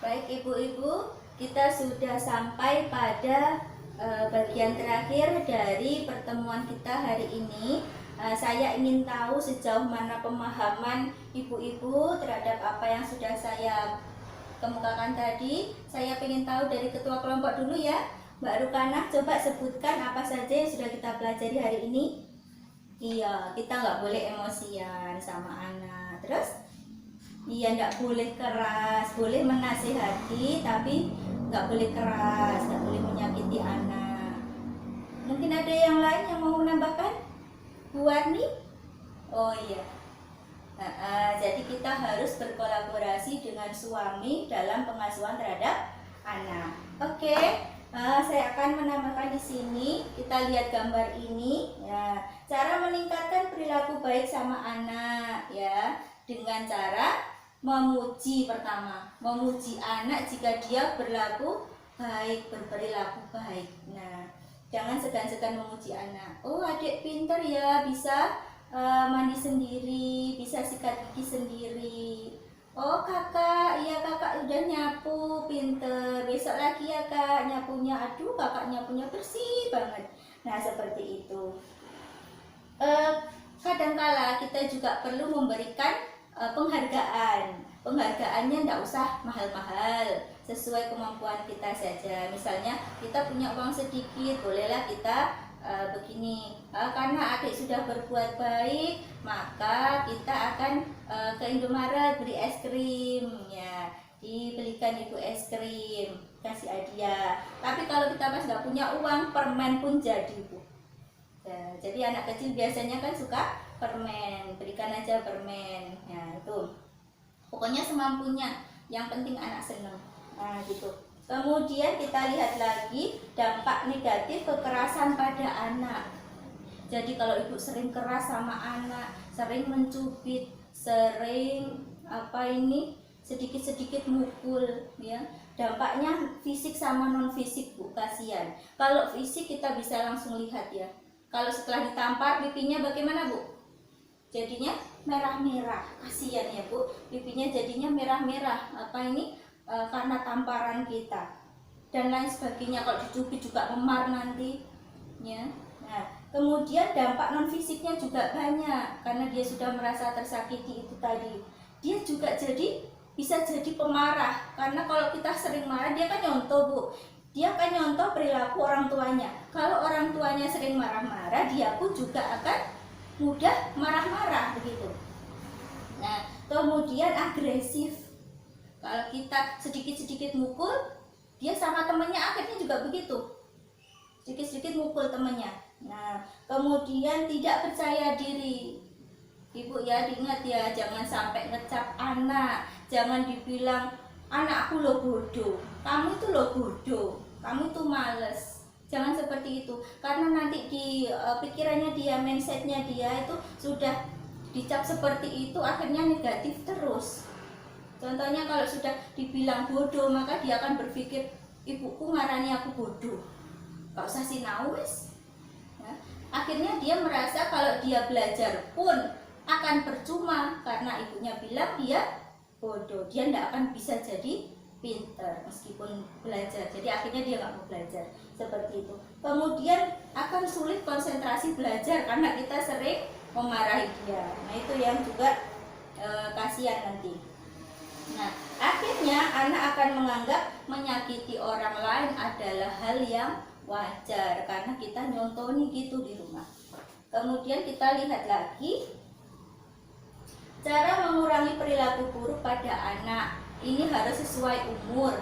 Baik ibu-ibu, kita sudah sampai pada bagian terakhir dari pertemuan kita hari ini. Saya ingin tahu sejauh mana pemahaman ibu-ibu terhadap apa yang sudah saya kemukakan tadi. Saya ingin tahu dari ketua kelompok dulu ya, Mbak Rukana. Coba sebutkan apa saja yang sudah kita pelajari hari ini. Iya, kita nggak boleh emosian sama anak. Terus? Iya, nggak boleh keras, boleh menasehati, tapi nggak boleh keras, nggak boleh menyakiti anak. Mungkin ada yang lain yang mau menambahkan? Bu Warni? Oh iya. Jadi kita harus berkolaborasi dengan suami dalam pengasuhan terhadap anak. Oke, saya akan menambahkan di sini. Kita lihat gambar ini. Ya, cara meningkatkan perilaku baik sama anak, ya, dengan cara memuji pertama, memuji anak jika dia berlaku baik, berperilaku baik. Nah, jangan segan-segan memuji anak. Oh, adik pinter ya, bisa mandi sendiri, bisa sikat gigi sendiri. Oh kakak, iya kakak udah nyapu, pinter. Besok lagi ya kak nyapunya. Aduh kakak nyapunya bersih banget. Nah seperti itu. Kadangkala kita juga perlu memberikan penghargaan. Penghargaannya tidak usah mahal-mahal, sesuai kemampuan kita saja. Misalnya kita punya uang sedikit, bolehlah kita begini, karena adik sudah berbuat baik, maka kita akan ke Indomaret beli es krim, ya, dibelikan ibu es krim, kasih hadiah. Tapi kalau kita pas nggak punya uang, permen pun jadi bu. Ya, jadi anak kecil biasanya kan suka permen, berikan aja permen. Nah itu pokoknya semampunya, yang penting anak senang. Nah gitu. Kemudian kita lihat lagi dampak negatif kekerasan pada anak. Jadi kalau ibu sering keras sama anak, sering mencubit, sering sedikit-sedikit mukul, ya, dampaknya fisik sama non fisik bu, kasihan. Kalau fisik kita bisa langsung lihat ya. Kalau setelah ditampar pipinya bagaimana bu? Jadinya merah-merah, kasihan ya bu, pipinya jadinya merah-merah. Karena tamparan kita dan lain sebagainya. Kalau dicubit juga memar nanti, ya. Nah, kemudian dampak non fisiknya juga banyak karena dia sudah merasa tersakiti itu tadi. Dia juga bisa jadi pemarah, karena kalau kita sering marah dia kan nyontoh bu. Dia akan nyontoh perilaku orang tuanya. Kalau orang tuanya sering marah-marah, dia pun juga akan mudah marah-marah begitu. Nah, kemudian agresif. Kalau kita sedikit-sedikit mukul, dia sama temennya akhirnya juga begitu. Sedikit-sedikit mukul temennya. Nah, kemudian tidak percaya diri. Ibu ya, diingat ya, jangan sampai ngecap anak. Jangan dibilang, anakku lo bodoh, kamu itu lo bodoh, kamu itu males. Jangan seperti itu, karena nanti di pikirannya dia, mindsetnya dia itu sudah dicap seperti itu, akhirnya negatif terus. Contohnya kalau sudah dibilang bodoh, maka dia akan berpikir, ibuku ngarani aku bodoh, gak usah sinau wis. Ya. Akhirnya dia merasa kalau dia belajar pun akan percuma, karena ibunya bilang dia bodoh, dia tidak akan bisa jadi pinter meskipun belajar. Jadi akhirnya dia nggak mau belajar, seperti itu. Kemudian akan sulit konsentrasi belajar karena kita sering memarahi dia. Nah itu yang juga kasihan nanti. Nah akhirnya anak akan menganggap menyakiti orang lain adalah hal yang wajar karena kita nyontoni gitu di rumah. Kemudian kita lihat lagi cara mengurangi perilaku buruk pada anak. Ini harus sesuai umur,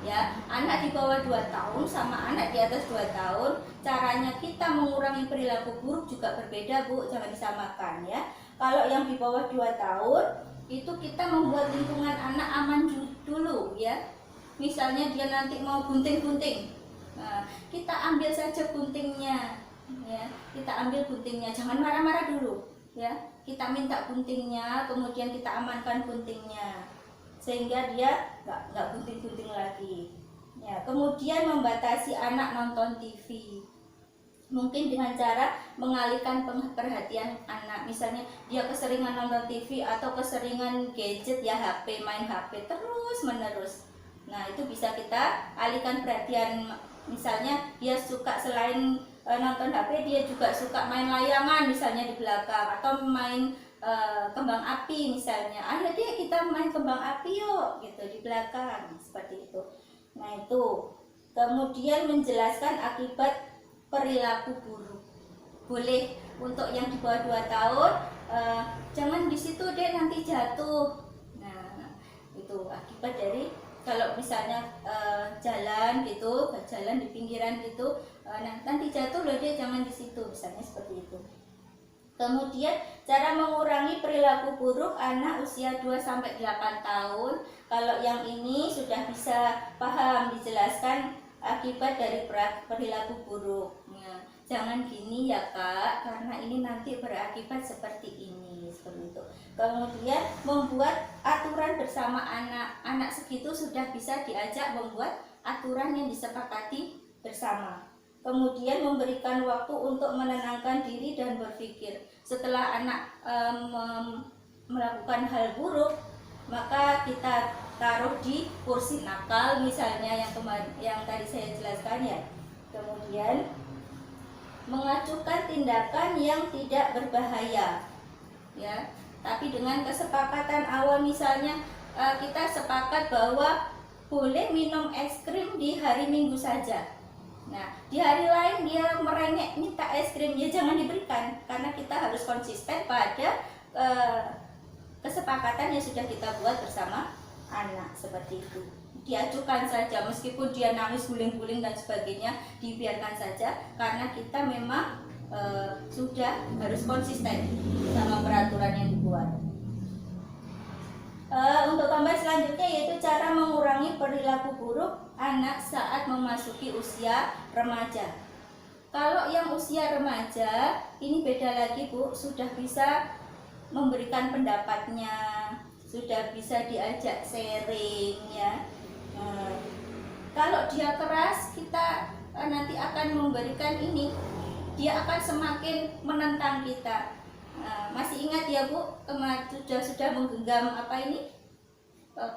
ya. Anak di bawah 2 tahun sama anak di atas 2 tahun, caranya kita mengurangi perilaku buruk juga berbeda bu, jangan disamakan ya. Kalau yang di bawah 2 tahun itu kita membuat lingkungan anak aman dulu ya. Misalnya dia nanti mau gunting-gunting, nah, kita ambil saja guntingnya, ya. Kita ambil guntingnya, jangan marah-marah dulu, ya. Kita minta guntingnya, kemudian kita amankan guntingnya, sehingga dia nggak gunting-gunting lagi. Ya, kemudian membatasi anak nonton TV. Mungkin dengan cara mengalihkan perhatian anak. Misalnya dia keseringan nonton TV atau keseringan gadget ya, HP, main HP terus menerus. Nah, itu bisa kita alihkan perhatian. Misalnya dia suka selain nonton HP, dia juga suka main layangan misalnya di belakang, atau main kembang api misalnya. Ayo deh kita main kembang api yuk gitu di belakang, seperti itu. Nah, itu. Kemudian menjelaskan akibat perilaku buruk. Boleh untuk yang di bawah 2 tahun, jangan di situ deh nanti jatuh. Nah, itu akibat dari kalau misalnya jalan gitu, jalan di pinggiran gitu, nanti jatuh loh deh, jangan di situ, misalnya seperti itu. Kemudian cara mengurangi perilaku buruk anak usia 2-8 tahun. Kalau yang ini sudah bisa paham, dijelaskan akibat dari perilaku buruk. Ya, jangan gini ya Kak, karena ini nanti berakibat seperti ini, seperti itu. Kemudian membuat aturan bersama anak. Anak segitu sudah bisa diajak membuat aturan yang disepakati bersama. Kemudian memberikan waktu untuk menenangkan diri dan berpikir. Setelah anak melakukan hal buruk, maka kita taruh di kursi nakal misalnya, yang tadi saya jelaskan ya. Kemudian mengajukan tindakan yang tidak berbahaya, ya. Tapi dengan kesepakatan awal, misalnya kita sepakat bahwa boleh minum es krim di hari Minggu saja. Nah, di hari lain dia merengek minta es krim, ya jangan diberikan, karena kita harus konsisten pada kesepakatan yang sudah kita buat bersama anak, seperti itu. Diajukan saja, meskipun dia nangis guling-guling dan sebagainya, dibiarkan saja, karena kita memang sudah harus konsisten sama peraturan yang dibuat. Untuk gambar selanjutnya yaitu cara mengurangi perilaku buruk anak saat memasuki usia remaja. Kalau yang usia remaja ini beda lagi Bu, sudah bisa memberikan pendapatnya, sudah bisa diajak sharing ya. Kalau dia keras, kita nanti akan memberikan ini, dia akan semakin menentang kita. Masih ingat ya Bu, sudah menggenggam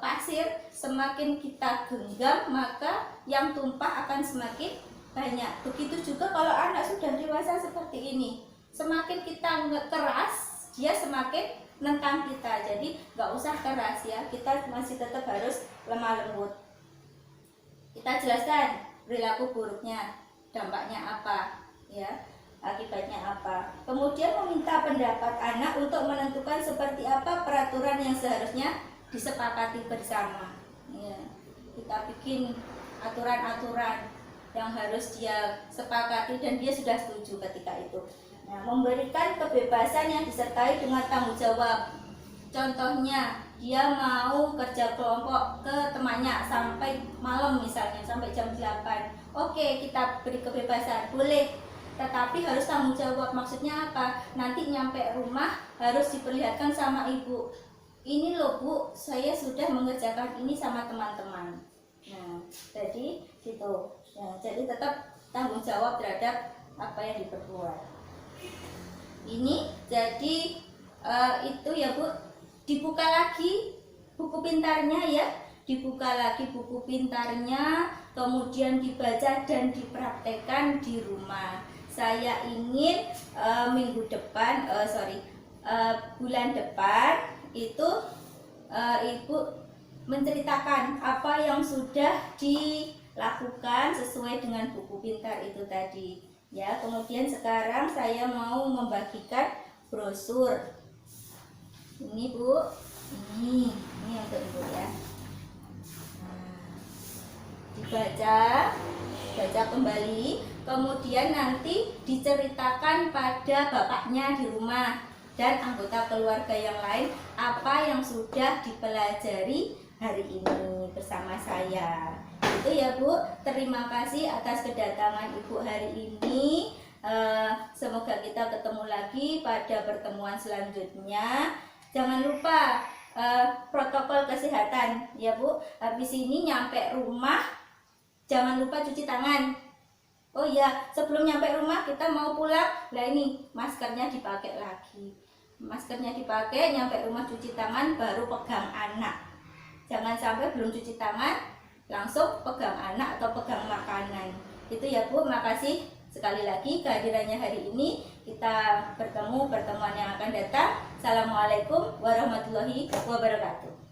pasir. Semakin kita genggam, maka yang tumpah akan semakin banyak. Begitu juga kalau anak sudah dewasa seperti ini, semakin kita keras, dia semakin nentang kita. Jadi nggak usah keras ya, kita masih tetap harus lemah lembut. Kita jelaskan perilaku buruknya, dampaknya apa ya, akibatnya apa. Kemudian meminta pendapat anak untuk menentukan seperti apa peraturan yang seharusnya disepakati bersama ya. Kita bikin aturan-aturan yang harus dia sepakati dan dia sudah setuju ketika itu. Nah, memberikan kebebasan yang disertai dengan tanggung jawab. Contohnya, dia mau kerja kelompok ke temannya sampai malam misalnya, sampai jam 8. Oke, kita beri kebebasan, boleh. Tetapi harus tanggung jawab. Maksudnya apa? Nanti nyampe rumah harus diperlihatkan sama ibu. Ini loh Bu, saya sudah mengerjakan ini sama teman-teman. Nah, jadi gitu. Nah, jadi tetap tanggung jawab terhadap apa yang diperbuat. Ini jadi itu ya Bu, dibuka lagi buku pintarnya ya, dibuka lagi buku pintarnya, kemudian dibaca dan dipraktekkan di rumah. Saya ingin bulan depan itu Ibu menceritakan apa yang sudah dilakukan sesuai dengan buku pintar itu tadi ya. Kemudian sekarang saya mau membagikan brosur ini Bu, ini untuk Ibu ya. Nah, baca kembali, kemudian nanti diceritakan pada bapaknya di rumah dan anggota keluarga yang lain apa yang sudah dipelajari hari ini bersama saya. Itu ya Bu. Terima kasih atas kedatangan Ibu hari ini. Semoga kita ketemu lagi pada pertemuan selanjutnya. Jangan lupa protokol kesehatan ya Bu. Habis ini nyampe rumah jangan lupa cuci tangan. Oh iya, sebelum nyampe rumah kita mau pulang, nah ini maskernya dipakai lagi. Maskernya dipakai, nyampe rumah cuci tangan, baru pegang anak. Jangan sampai belum cuci tangan langsung pegang anak atau pegang makanan. Itu ya Bu, makasih sekali lagi kehadirannya hari ini. Kita bertemu pertemuan yang akan datang. Assalamualaikum warahmatullahi wabarakatuh.